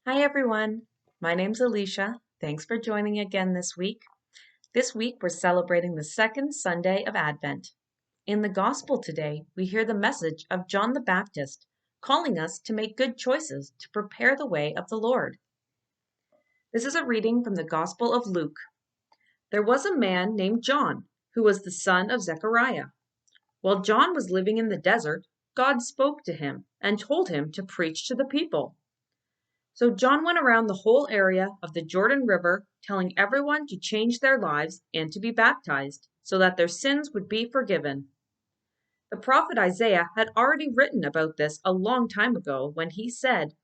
Hi everyone, my name's Alicia. Thanks for joining again this week. This week we're celebrating the second Sunday of Advent. In the Gospel today, we hear the message of John the Baptist calling us to make good choices to prepare the way of the Lord. This is a reading from the Gospel of Luke. There was a man named John who was the son of Zechariah. While John was living in the desert, God spoke to him and told him to preach to the people. So John went around the whole area of the Jordan River, telling everyone to change their lives and to be baptized, so that their sins would be forgiven. The prophet Isaiah had already written about this a long time ago when he said,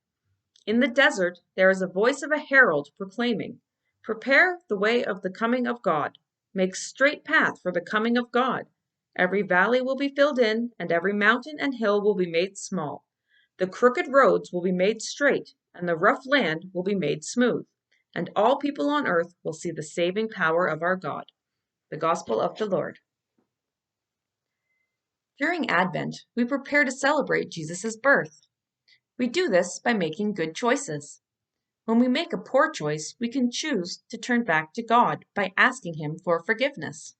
"In the desert there is a voice of a herald proclaiming, 'Prepare the way of the coming of God. Make straight path for the coming of God. Every valley will be filled in, and every mountain and hill will be made small. The crooked roads will be made straight, and the rough land will be made smooth, and all people on earth will see the saving power of our God.'" The Gospel of the Lord. During Advent, we prepare to celebrate Jesus' birth. We do this by making good choices. When we make a poor choice, we can choose to turn back to God by asking Him for forgiveness.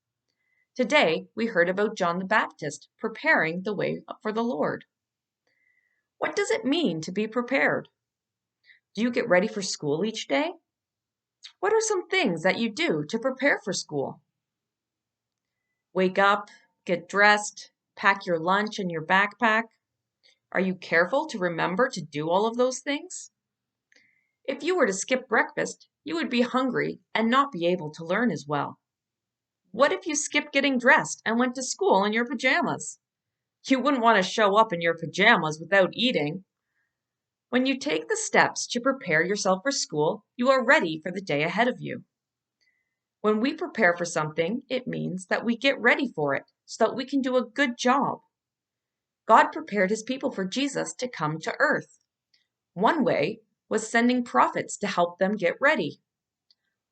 Today, we heard about John the Baptist preparing the way for the Lord. What does it mean to be prepared? Do you get ready for school each day? What are some things that you do to prepare for school? Wake up, get dressed, pack your lunch and your backpack. Are you careful to remember to do all of those things? If you were to skip breakfast, you would be hungry and not be able to learn as well. What if you skipped getting dressed and went to school in your pajamas? You wouldn't want to show up in your pajamas without eating. When you take the steps to prepare yourself for school, you are ready for the day ahead of you. When we prepare for something, it means that we get ready for it so that we can do a good job. God prepared His people for Jesus to come to earth. One way was sending prophets to help them get ready.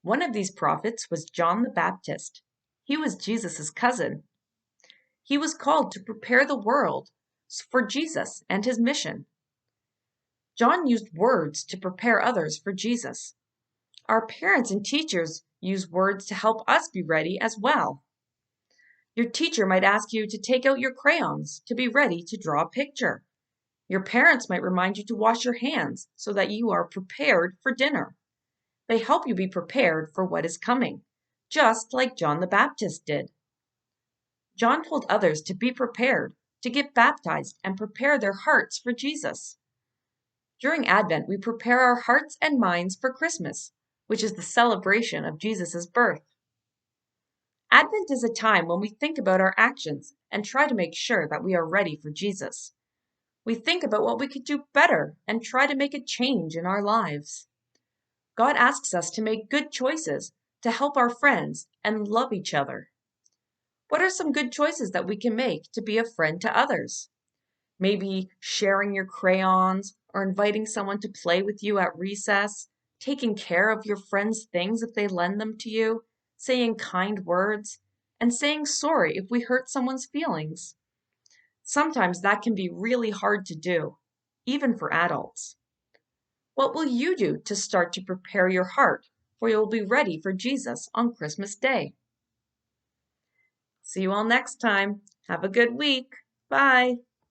One of these prophets was John the Baptist. He was Jesus' cousin. He was called to prepare the world for Jesus and his mission. John used words to prepare others for Jesus. Our parents and teachers use words to help us be ready as well. Your teacher might ask you to take out your crayons to be ready to draw a picture. Your parents might remind you to wash your hands so that you are prepared for dinner. They help you be prepared for what is coming, just like John the Baptist did. John told others to be prepared, to get baptized, and prepare their hearts for Jesus. During Advent, we prepare our hearts and minds for Christmas, which is the celebration of Jesus' birth. Advent is a time when we think about our actions and try to make sure that we are ready for Jesus. We think about what we could do better and try to make a change in our lives. God asks us to make good choices to help our friends and love each other. What are some good choices that we can make to be a friend to others? Maybe sharing your crayons or inviting someone to play with you at recess, taking care of your friends' things if they lend them to you, saying kind words, and saying sorry if we hurt someone's feelings. Sometimes that can be really hard to do, even for adults. What will you do to start to prepare your heart for you'll be ready for Jesus on Christmas Day? See you all next time. Have a good week. Bye.